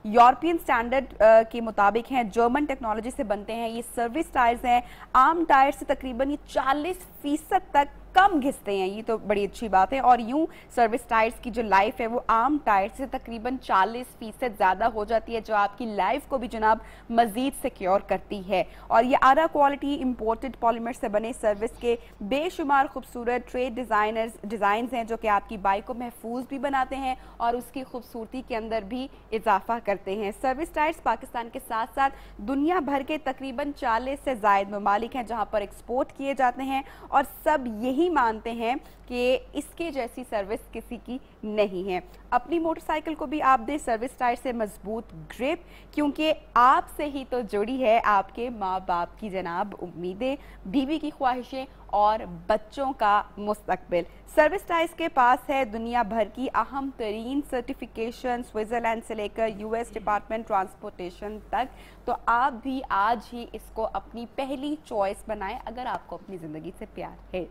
یورپین سٹینڈرڈ کے مطابق ہیں، جرمن ٹیکنالوجی سے بنتے ہیں. یہ سروس ٹائرز ہیں، عام ٹائر سے تقریباً یہ 40% تک کم گھستے ہیں. یہ تو بڑی اچھی بات ہے. اور یوں سروس ٹائرز کی جو لائف ہے وہ عام ٹائر سے تقریباً 40% زیادہ ہو جاتی ہے جو آپ کی لائف کو بھی جناب مزید سیکیور کرتی ہے. اور یہ اعلیٰ کوالٹی امپورٹڈ پالیمر سے بنے سروس کے بے شمار خوبصورت ٹریڈ ڈیزائنز ہیں جو کہ آپ کی بائک کو محفوظ بھی بناتے ہیں اور اس کی خوبصورتی کے اندر بھی اضافہ کرتے ہیں. سروس ٹائرز پاکستان کے ساتھ ساتھ دنیا بھر کے تقریباً 40 سے زائد ممالک ہیں جہاں پر ایکسپورٹ کیے جاتے ہیں اور سب یہی مانتے ہیں کہ اس کے جیسی سروس کسی کی نہیں ہے. اپنی موٹر سائیکل کو بھی آپ دیں سروس ٹائر سے مضبوط گرپ کیونکہ آپ سے ہی تو جڑی ہے آپ کے ماں باپ کی جناب امیدیں، بیوی کی خواہشیں اور بچوں کا مستقبل. سروس ٹائرز کے پاس ہے دنیا بھر کی اہم ترین سرٹیفیکیشن، سوئٹزرلینڈ سے لے کر US ڈپارٹمنٹ ٹرانسپورٹیشن تک. تو آپ بھی آج ہی اس کو اپنی پہلی چوائس بنائیں اگر آپ کو اپنی زندگی سے پیار ہے.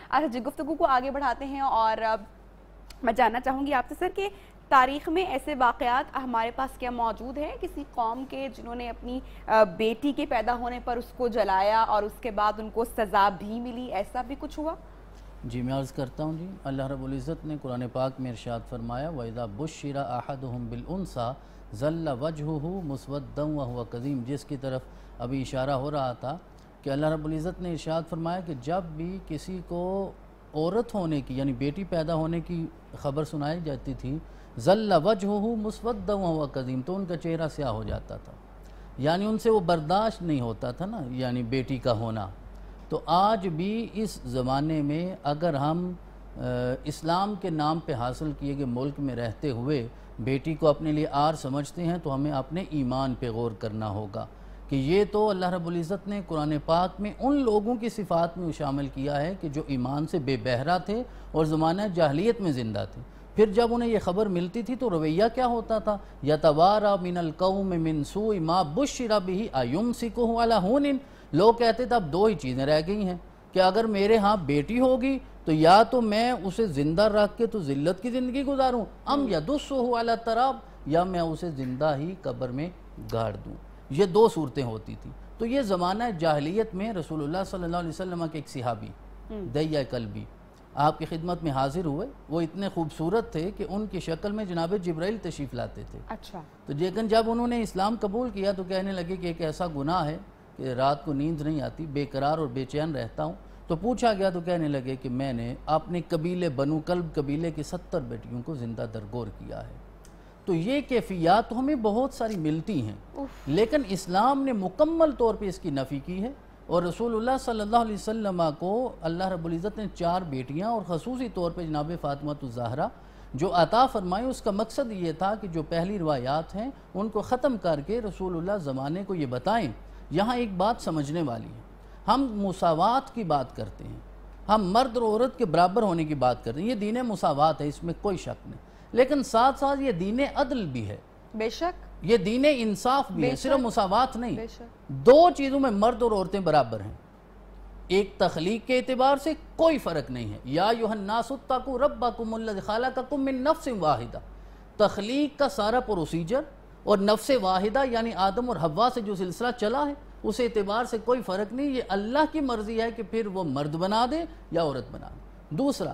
اچھا جی، گفتگو کو آگے بڑھاتے ہیں اور میں جاننا چاہوں گی آپ سے سر کہ تاریخ میں ایسے واقعات ہمارے پاس کیا موجود ہے کسی قوم کے جنہوں نے اپنی بیٹی کے پیدا ہونے پر اس کو جلایا اور اس کے بعد ان کو سزا بھی ملی، ایسا بھی کچھ ہوا؟ جی میں عرض کرتا ہوں. جی اللہ رب العزت نے قرآن پاک میں ارشاد فرمایا وَإِذَا بُشِّرَ أَحَدُهُمْ بِالْأُنْثَى ظَلَّ وَجْهُهُ مُسْوَدًّا وَهُوَ كَظِيمٌ، جس کی طرف ابھی اشارہ ہو رہا تھا کہ اللہ رب العزت نے ارشاد فرمایا کہ جب بھی کسی کو عورت ہونے کی یعنی بیٹی پیدا ہونے کی خبر سنائی جاتی تھی ظَلَّ وَجْهُهُ مُسْوَدًّا وَهُوَ كَظِيمٌ، تو ان کا چہرہ سیاہ ہو جاتا تھا، یعنی ان سے وہ برداشت نہیں ہوتا تھا نا یعنی بیٹی کا ہونا. تو آج بھی اس زمانے میں اگر ہم اسلام کے نام پہ حاصل کیے گئے ملک میں رہتے ہوئے بیٹی کو اپنے لیے آر سمجھتے ہیں تو ہمیں اپنے ایمان پہ غور کرنا ہوگا کہ یہ تو اللہ رب العزت نے قرآن پاک میں ان لوگوں کی صفات میں شامل کیا ہے کہ جو ایمان سے بے بہرہ تھے اور زمانہ جاہلیت میں زندہ تھے. پھر جب انہیں یہ خبر ملتی تھی تو رویہ کیا ہوتا تھا؟ یَتَوَارَى مِنَ الْقَوْمِ مِنْ سُوءِ مَا بُشِّرَ بِهِ أَيُمْسِكُهُ عَلَى هُونٍ. لوگ کہتے تھے اب دو ہی چیزیں رہ گئی ہیں کہ اگر میرے ہاں بیٹی ہوگی تو یا تو میں اسے زندہ رکھ کے تو ذلت کی زندگی گزاروں، ام یدسہ علی التراب، یا میں اسے زندہ ہی قبر میں گاڑ دوں. یہ دو صورتیں ہوتی تھی. تو یہ زمانہ جاہلیت میں رسول اللہ صلی اللہ علیہ وسلم کے ایک صحابی دیا کلبی آپ کی خدمت میں حاضر ہوئے. وہ اتنے خوبصورت تھے کہ ان کی شکل میں جناب جبرائیل تشریف لاتے تھے. اچھا. تو لیکن جب انہوں نے اسلام قبول کیا تو کہنے لگے کہ ایک ایسا گناہ ہے کہ رات کو نیند نہیں آتی، بے قرار اور بے چین رہتا ہوں. تو پوچھا گیا تو کہنے لگے کہ میں نے اپنے قبیلے بنو کلب قبیلے کی 70 بیٹیوں کو زندہ درگور کیا ہے. تو یہ کیفیات تو ہمیں بہت ساری ملتی ہیں لیکن اسلام نے مکمل طور پہ اس کی نفی کی ہے. اور رسول اللہ صلی اللہ علیہ وسلم کو اللہ رب العزت نے 4 بیٹیاں اور خصوصی طور پہ جناب فاطمہ الزہرا جو عطا فرمائی، اس کا مقصد یہ تھا کہ جو پہلی روایات ہیں ان کو ختم کر کے رسول اللہ زمانے کو یہ بتائیں. یہاں ایک بات سمجھنے والی ہے، ہم مساوات کی بات کرتے ہیں ہم مرد اور عورت کے برابر ہونے کی بات کر رہے ہیں، یہ دین مساوات ہے، اس میں کوئی شک نہیں، لیکن ساتھ ساتھ یہ دین عدل بھی ہے، بے شک یہ دین انصاف بھی ہے، صرف مساوات نہیں، دو چیزوں میں مرد اور عورتیں برابر ہیں۔ ایک تخلیق کے اعتبار سے کوئی فرق نہیں ہے، یا ایھا الناس اتقوا ربکم الذی خلقکم من نفس واحدہ، تخلیق کا سارا پروسیجر اور نفس واحدہ یعنی آدم اور حوا سے جو سلسلہ چلا ہے اس اعتبار سے کوئی فرق نہیں، یہ اللہ کی مرضی ہے کہ پھر وہ مرد بنا دے یا عورت بنا دے۔ دوسرا،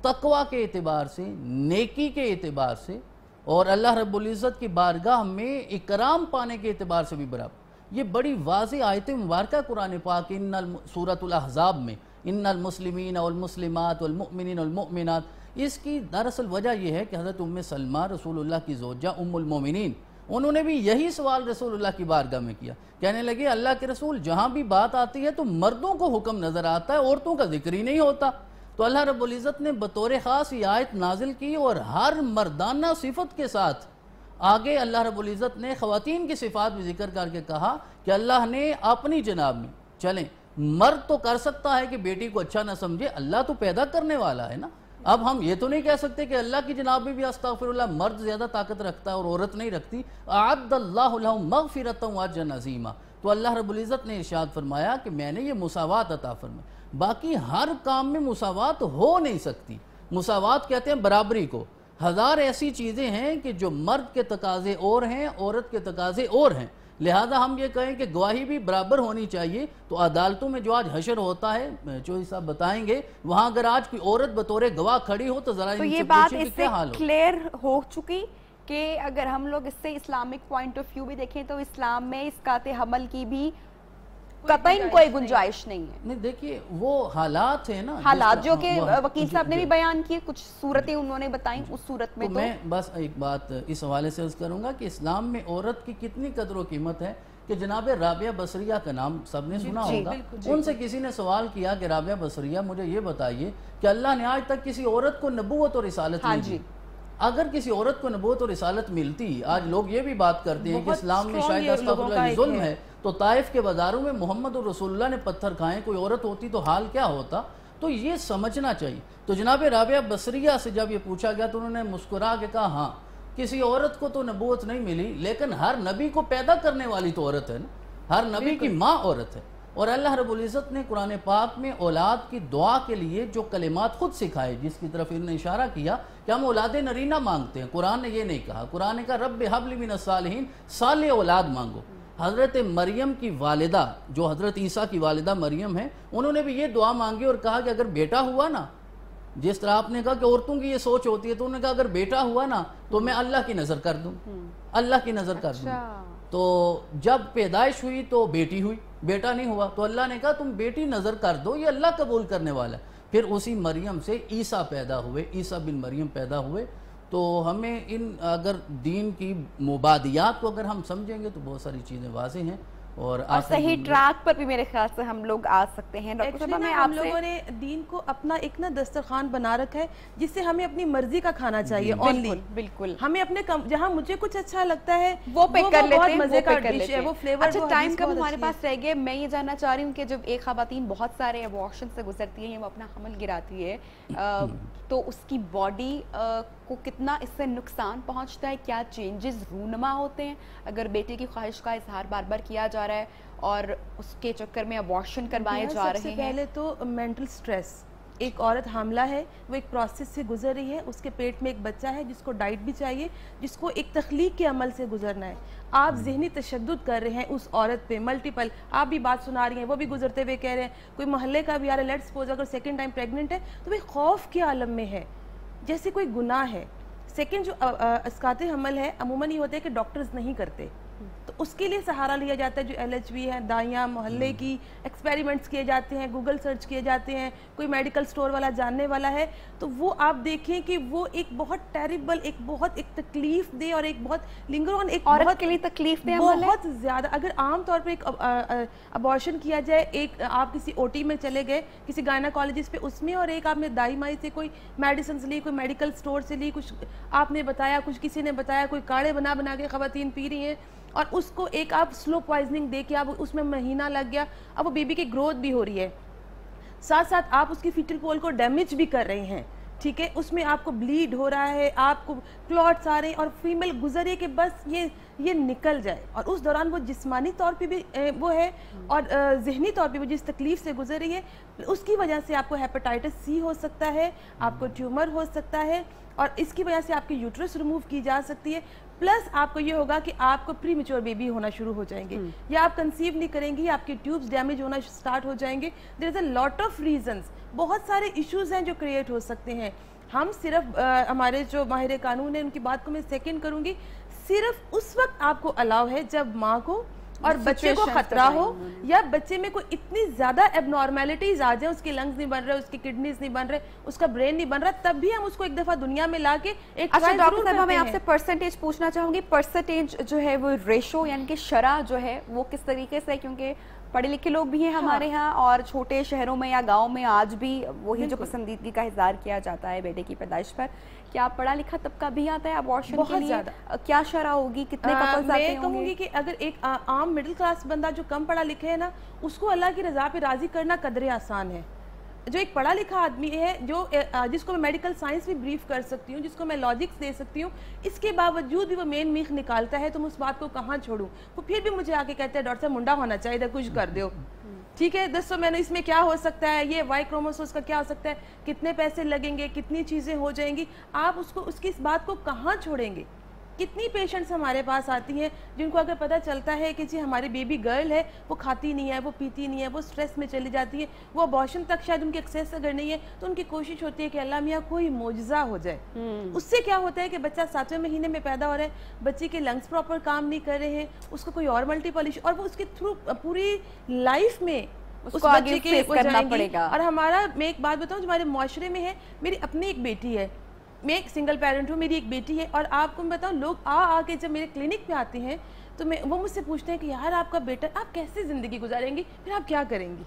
تقوی کے اعتبار سے، نیکی کے اعتبار سے اور اللہ رب العزت کی بارگاہ میں اکرام پانے کے اعتبار سے بھی برابر۔ یہ بڑی واضح آیت مبارکہ قرآن پاک سورۃ الاحزاب میں، ان المسلمین والمسلمات والمؤمنین والمؤمنات، اس کی دراصل وجہ یہ ہے کہ حضرت ام سلمہ رسول اللہ کی زوجہ ام المومنین، انہوں نے بھی یہی سوال رسول اللہ کی بارگاہ میں کیا، کہنے لگے اللہ کے رسول جہاں بھی بات آتی ہے تو مردوں کو حکم نظر آتا ہے، عورتوں کا ذکر ہی نہیں ہوتا۔ تو اللہ رب العزت نے بطور خاص یہ آیت نازل کی اور ہر مردانہ صفت کے ساتھ آگے اللہ رب العزت نے خواتین کی صفات بھی ذکر کر کے کہا کہ اللہ نے اپنی جناب میں، چلیں مرد تو کر سکتا ہے کہ بیٹی کو اچھا نہ سمجھے، اللہ تو پیدا کرنے والا ہے نا، اب ہم یہ تو نہیں کہہ سکتے کہ اللہ کی جناب میں بھی استغفر اللہ مرد زیادہ طاقت رکھتا ہے اور عورت نہیں رکھتی۔ اعد اللہ لہم مغفرۃ واجرا عظیما، تو اللہ رب العزت نے ارشاد فرمایا کہ میں نے یہ مساوات عطا فرمائی۔ باقی ہر کام میں مساوات ہو نہیں سکتی، مساوات کہتے ہیں برابری کو، ہزار ایسی چیزیں ہیں کہ جو مرد کے تقاضے اور ہیں، عورت کے تقاضے اور ہیں، لہذا ہم یہ کہیں کہ گواہی بھی برابر ہونی چاہیے۔ تو عدالتوں میں جو آج حشر ہوتا ہے، چوہی صاحب بتائیں گے، وہاں اگر آج کوئی عورت بطور گواہ کھڑی ہو تو ذرا ان سے یہ بات پوچھیں اس کہ سے کیا حال ہو۔ کلیئر ہو چکی کہ اگر ہم لوگ اس سے اسلامک پوائنٹ آف ویو بھی دیکھیں تو اسلام میں اسقاط حمل کی بھی قطعاً کوئی گنجائش نہیں ہے۔ نہیں دیکھیے وہ حالات ہیں نا، حالات جو کہ وکیل صاحب نے بھی بیان کیے، کچھ صورتیں انہوں نے بتائیں، اس صورت میں تو میں بس ایک بات اس حوالے سے عرض کروں گا کہ اسلام میں عورت کی کتنی قدر و قیمت ہے کہ جناب رابعہ بصریہ کا نام سب نے سنا ہوگا، ان سے کسی نے سوال کیا کہ رابعہ بصریہ مجھے یہ بتائیے کہ اللہ نے آج تک کسی عورت کو نبوت اور رسالت نہیں دی، اگر کسی عورت کو نبوت اور رسالت ملتی، آج لوگ یہ بھی بات کرتے ہیں کہ اسلام میں شاید استغفر اللہ ظلم ہے، تو طائف کے بازاروں میں محمد رسول اللہ نے پتھر کھائے، کوئی عورت ہوتی تو حال کیا ہوتا، تو یہ سمجھنا چاہیے۔ تو جناب رابعہ بصریہ سے جب یہ پوچھا گیا تو انہوں نے مسکرا کے کہا ہاں کسی عورت کو تو نبوت نہیں ملی، لیکن ہر نبی کو پیدا کرنے والی تو عورت ہے نا، ہر نبی کی ماں عورت ہے، اور اللہ رب العزت نے قرآن پاک میں اولاد کی دعا کے لیے جو کلمات خود سکھائے، جس کی طرف انہوں نے اشارہ کیا کہ ہم اولاد نرینہ مانگتے ہیں، قرآن نے یہ نہیں کہا، قرآن نے کہا رب ہب لی من الصالحین، صالح اولاد مانگو۔ حضرت مریم کی والدہ جو حضرت عیسیٰ کی والدہ مریم ہے، انہوں نے بھی یہ دعا مانگی اور کہا کہ اگر بیٹا ہوا نا، جس طرح آپ نے کہا کہ عورتوں کی یہ سوچ ہوتی ہے، تو انہوں نے کہا اگر بیٹا ہوا نا تو میں اللہ کی نظر کر دوں، اللہ کی نظر کر دوں۔ تو جب پیدائش ہوئی تو بیٹی ہوئی، بیٹا نہیں ہوا، تو اللہ نے کہا تم بیٹی نظر کر دو، یہ اللہ قبول کرنے والا ہے۔ پھر اسی مریم سے عیسیٰ پیدا ہوئے، عیسیٰ بن مریم پیدا ہوئے۔ تو ہمیں ان اگر دین کی مبادیات کو اگر ہم سمجھیں گے تو بہت ساری چیزیں واضح ہیں، اور صحیح ٹریک پر بھی میرے خیال سے ہم لوگ آ سکتے ہیں۔ ڈاکٹر صاحبہ میں آپ سے، لوگوں نے دین کو اپنا ایک نا دسترخوان بنا رکھا ہے جس سے ہمیں اپنی مرضی کا کھانا چاہیے، اونلی بالکل ہمیں اپنے جہاں مجھے کچھ اچھا لگتا ہے وہ پک کر لیتے ہیں، مزے کا ڈش ہے، وہ فلیور۔ اچھا ٹائم کم ہمارے پاس رہ گئے، میں یہ جاننا چاہ رہی ہوں کہ جب ایک خواتین بہت سارے ایبورشن سے گزرتی ہے، وہ اپنا حمل گراتی ہے، تو اس کی باڈی کو کتنا اس سے نقصان پہنچتا ہے، کیا چینجز رونما ہوتے ہیں اگر بیٹے کی خواہش کا اظہار بار بار کیا جا رہا ہے اور اس کے چکر میں ابارشن کروائے جا رہے ہیں؟ سب سے پہلے تو مینٹل سٹریس، ایک عورت حاملہ ہے، وہ ایک پروسیس سے گزر رہی ہے، اس کے پیٹ میں ایک بچہ ہے جس کو ڈائٹ بھی چاہیے، جس کو ایک تخلیق کے عمل سے گزرنا ہے، آپ ذہنی تشدد کر رہے ہیں اس عورت پہ ملٹیپل، آپ بھی بات سنا رہی ہیں، وہ بھی گزرتے ہوئے کہہ رہے ہیں، کوئی محلے کا بھی آ رہا ہے، لیٹس سپوز اگر سیکنڈ ٹائم پریگننٹ ہے تو وہ خوف کے عالم میں ہے، جیسے کوئی گناہ ہے۔ سیکنڈ جو اسقاط حمل ہے عموماً یہ ہوتا ہے کہ ڈاکٹرز نہیں کرتے، تو اس کے لیے سہارا لیا جاتا ہے، جو LHV ہے، دائیاں محلے کی ایکسپیریمنٹس کیے جاتے ہیں، گوگل سرچ کیے جاتے ہیں، کوئی میڈیکل سٹور والا جاننے والا ہے، تو وہ آپ دیکھیں کہ وہ ایک بہت ٹیریبل، ایک بہت ایک تکلیف دے اور ایک بہت لنگر آن، ایک عورت کے لیے تکلیف دے عمل ہے بہت زیادہ۔ اگر عام طور پہ ایک ابارشن کیا جائے، ایک آپ کسی OT میں چلے گئے کسی گائناکالوجسٹ پہ، اس میں، اور ایک آپ نے دائی مائی سے کوئی میڈیسنز لی، کوئی میڈیکل سٹور سے لی، کچھ آپ نے بتایا، کچھ کسی نے بتایا، کوئی کاڑھے بنا بنا کے خواتین پی رہی ہیں، اور اس کو ایک آپ سلو پوائزننگ دے کے اب اس میں مہینہ لگ گیا، اب وہ بیبی کی گروتھ بھی ہو رہی ہے۔ ساتھ ساتھ آپ اس کی فیٹل پول کو ڈیمیج بھی کر رہے ہیں, ٹھیک ہے, اس میں آپ کو بلیڈ ہو رہا ہے, آپ کو کلوٹس آ رہے ہیں, اور فیمیل گزر ہے کہ بس یہ نکل جائے, اور اس دوران وہ جسمانی طور پہ بھی وہ ہے اور ذہنی طور پہ وہ جس تکلیف سے گزر رہی ہے, اس کی وجہ سے آپ کو ہیپاٹائٹس سی ہو سکتا ہے, آپ کو ٹیومر ہو سکتا ہے, اور اس کی وجہ سے آپ کی یوٹرس ریموو کی جا سکتی ہے, پلس آپ کو یہ ہوگا کہ آپ کو پری میچور بیبی ہونا شروع ہو جائیں گے, یا آپ کنسیو نہیں کریں گی, آپ کی ٹیوبز ڈیمیج ہونا سٹارٹ ہو جائیں گے. دیر از اے لاٹ آف ریزنز, بہت سارے ایشوز ہیں جو کریٹ ہو سکتے ہیں. ہم صرف ہمارے جو ماہر قانون ہیں ان کی بات کو میں سیکنڈ کروں گی, صرف اس وقت آپ کو الاؤ ہے جب ماں کو اور بچے کو خطرہ ہو, یا بچے میں کوئی اتنی زیادہ ایب نارمیلٹیز آ جائیں, اس کے لنگز نہیں بن رہے, اس کی کڈنیز نہیں بن رہے, اس کا برین نہیں بن رہا, تب بھی ہم اس کو ایک دفعہ دنیا میں لا کے ایک ٹرائل ضرور کرتے ہیں. میں آپ سے پرسنٹیج پوچھنا چاہوں گی, پرسنٹیج جو ہے وہ ریشو یعنی کہ شرح جو ہے وہ کس طریقے سے, کیونکہ پڑھے لکھے لوگ بھی ہیں ہمارے ہاں, اور چھوٹے شہروں میں یا گاؤں میں آج بھی وہی جو پسندیدگی کا اظہار کیا جاتا ہے بیٹے کی پیدائش پر, کیا پڑھا لکھا طبقہ بھی آتا ہے ابارشن کے لیے؟ کیا شرح ہوگی, کتنے کپلز آتے ہوں گے؟ میں کہوں گی کہ اگر ایک عام مڈل کلاس بندہ جو کم پڑھا لکھا ہے نا, اس کو اللہ کی رضا پہ راضی کرنا قدرے آسان ہے. جو ایک پڑھا لکھا آدمی ہے, جو جس کو میں میڈیکل سائنس بھی بریف کر سکتی ہوں, جس کو میں لاجکس دے سکتی ہوں, اس کے باوجود بھی وہ مین میخ نکالتا ہے, تو میں اس بات کو کہاں چھوڑوں. وہ پھر بھی مجھے آ کے کہتے ہیں ڈاکٹر صاحب منڈا ہونا چاہیے تھا, کچھ کر دیو, ٹھیک ہے, دسو میں نے اس میں کیا ہو سکتا ہے, یہ وائی کروموسومز کا کیا ہو سکتا ہے, کتنے پیسے لگیں گے, کتنی چیزیں ہو جائیں گی. آپ اس کی اس بات کو کہاں چھوڑیں گے. کتنی پیشنٹس ہمارے پاس آتی ہیں جن کو اگر پتہ چلتا ہے کہ جی ہماری بیبی گرل ہے, وہ کھاتی نہیں ہے, وہ پیتی نہیں ہے, وہ سٹریس میں چلی جاتی ہے, وہ ابارشن تک شاید ان کی ایکسیس اگر نہیں ہے, تو ان کی کوشش ہوتی ہے کہ اللہ میاں کوئی معجزہ ہو جائے. اس سے کیا ہوتا ہے کہ بچہ 7ویں مہینے میں پیدا ہو رہا ہے, بچے کے لنگس پراپر کام نہیں کر رہے ہیں, اس کو کوئی اور ملٹیپل ایشو, اور وہ اس کے تھرو پوری لائف میں اس بچے کے کرنا پڑے گا. اور ہمارا, میں ایک بات بتاؤں جو ہمارے معاشرے میں ہے, میری اپنی ایک بیٹی ہے, میں ایک سنگل پیرنٹ ہوں, میری ایک بیٹی ہے, اور آپ کو میں بتاؤں لوگ آ کے جب میرے کلینک پہ آتے ہیں تو وہ مجھ سے پوچھتے ہیں کہ یار آپ کا بیٹا, آپ کیسے زندگی گزاریں گی, پھر آپ کیا کریں گی.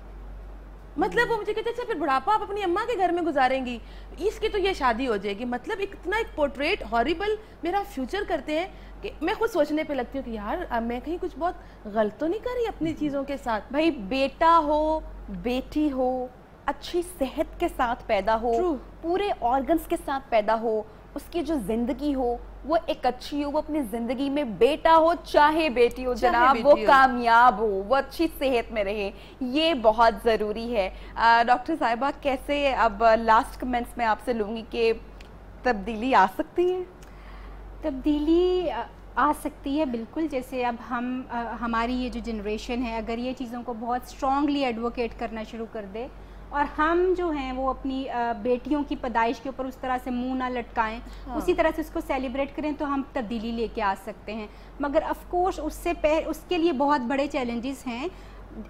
مطلب وہ مجھے کہتے ہیں اچھا پھر بڑھاپا آپ اپنی اماں کے گھر میں گزاریں گی, اس کی تو یہ شادی ہو جائے گی. مطلب اتنا ایک پورٹریٹ ہاریبل میرا فیوچر کرتے ہیں کہ میں خود سوچنے پہ لگتی ہوں کہ یار میں کہیں کچھ بہت غلط تو نہیں کر رہی اپنی چیزوں کے ساتھ. بھائی بیٹا ہو, بیٹی ہو, اچھی صحت کے ساتھ پیدا ہو, پورے آرگنز کے ساتھ پیدا ہو, اس کی جو زندگی ہو وہ ایک اچھی ہو, وہ اپنی زندگی میں بیٹا ہو چاہے بیٹی ہو جناب, وہ کامیاب ہو, وہ اچھی صحت میں رہے, یہ بہت ضروری ہے. ڈاکٹر صاحبہ کیسے, اب لاسٹ کمنٹس میں آپ سے لوں گی کہ تبدیلی آ سکتی ہے؟ تبدیلی آ سکتی ہے بالکل. جیسے اب ہماری یہ جو جنریشن ہے, اگر یہ چیزوں کو بہت اسٹرانگلی ایڈوکیٹ کرنا شروع کر دے, اور ہم جو ہیں وہ اپنی بیٹیوں کی پیدائش کے اوپر اس طرح سے منہ نہ لٹکائیں, اسی طرح سے اس کو سیلیبریٹ کریں, تو ہم تبدیلی لے کے آ سکتے ہیں. مگر آف کورس اس کے لیے بہت بڑے چیلنجز ہیں.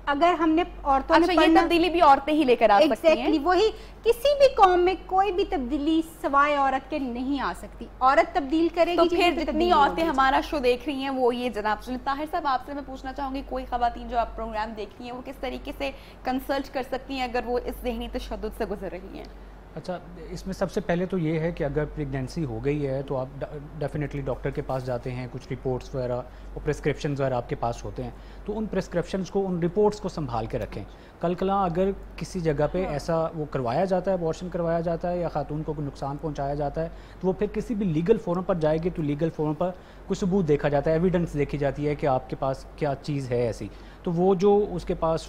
اگر ہم نے عورتوں نے یہ تبدیلی بھی عورتیں ہی لے کر آ سکتی ہیں. ایگزیکٹلی وہی, کسی بھی قوم میں کوئی بھی تبدیلی سوائے عورت کے نہیں آ سکتی. عورت تبدیل کرے گی. تو پھر جتنی عورتیں ہمارا شو دیکھ رہی ہیں وہ یہ جناب طاہر صاحب آپ سے میں پوچھنا چاہوں گی, کوئی خواتین جو آپ پروگرام دیکھ رہی ہیں وہ کس طریقے سے کنسلٹ کر سکتی ہیں اگر وہ اس ذہنی تشدد سے گزر رہی ہیں؟ اچھا, اس میں سب سے پہلے تو یہ ہے کہ اگر پریگنینسی ہو گئی ہے تو آپ ڈیفینیٹلی ڈاکٹر کے پاس جاتے ہیں, کچھ رپورٹس وغیرہ اور پرسکرپشنز وغیرہ آپ کے پاس ہوتے ہیں, تو ان پرسکرپشنز کو, ان رپورٹس کو سنبھال کے رکھیں. کل کلاں اگر کسی جگہ پہ ایسا وہ کروایا جاتا ہے, ابارشن کروایا جاتا ہے, یا خاتون کو کوئی نقصان پہنچایا جاتا ہے, تو وہ پھر کسی بھی لیگل فورم پر جائے گی, تو لیگل فورم پر کوئی ثبوت دیکھا جاتا ہے, ایویڈنس دیکھی جاتی ہے کہ آپ کے پاس کیا چیز ہے ایسی. تو وہ جو اس کے پاس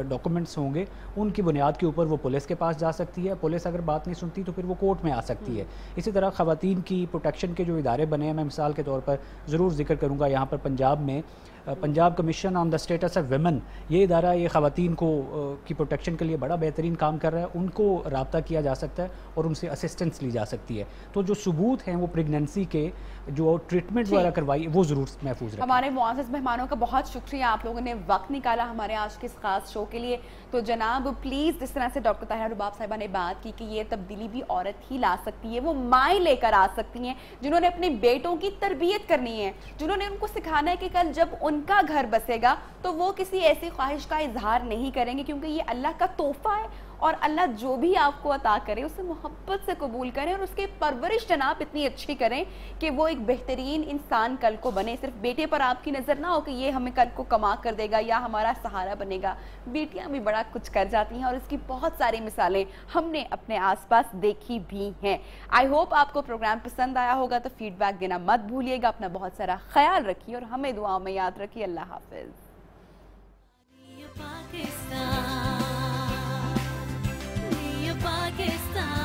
ڈاکومنٹس ہوں گے ان کی بنیاد کے اوپر وہ پولیس کے پاس جا سکتی ہے. پولیس اگر بات نہیں سنتی تو پھر وہ کورٹ میں آ سکتی ہے. اسی طرح خواتین کی پروٹیکشن کے جو ادارے بنے ہیں, میں مثال کے طور پر ضرور ذکر کروں گا, یہاں پر پنجاب میں Punjab commission on the status of women, یہ ادارہ یہ خواتین کو کی پروٹیکشن کے لیے بڑا بہترین کام کر رہا ہے. ان کو رابطہ کیا جا سکتا ہے اور ان سے اسسٹنس لی جا سکتی ہے. تو جو ثبوت ہیں وہ پریگنینسی کے جو ٹریٹمنٹ وغیرہ کروائی وہ ضرور محفوظ رکھیں. ہمارے معزز مہمانوں کا بہت شکریہ, آپ لوگوں نے وقت نکالا ہمارے آج کے اس خاص شو کے لیے. تو جناب پلیز, جس طرح سے ڈاکٹر طاہرہ رباب صاحبہ نے بات کی کہ یہ تبدیلی بھی عورت ہی لا سکتی ہے, وہ مائیں لے کر آ سکتی ہیں جنہوں نے اپنے بیٹوں کی تربیت کرنی ہے, جنہوں نے ان کو سکھانا ہے کہ کل جب ان کا گھر بسے گا تو وہ کسی ایسی خواہش کا اظہار نہیں کریں گے, کیونکہ یہ اللہ کا تحفہ ہے اور اللہ جو بھی آپ کو عطا کرے اسے محبت سے قبول کریں اور اس کی پرورش جناب اتنی اچھی کریں کہ وہ ایک بہترین انسان کل کو بنے. صرف بیٹے پر آپ کی نظر نہ ہو کہ یہ ہمیں کل کو کما کر دے گا یا ہمارا سہارا بنے گا. بیٹیاں بھی بڑا کچھ کر جاتی ہیں اور اس کی بہت ساری مثالیں ہم نے اپنے آس پاس دیکھی بھی ہیں. آئی ہوپ آپ کو پروگرام پسند آیا ہوگا تو فیڈ بیک دینا مت بھولیے گا. اپنا بہت سارا خیال رکھیے اور ہمیں دعاؤں میں یاد رکھیے. اللہ حافظ. Pakistan.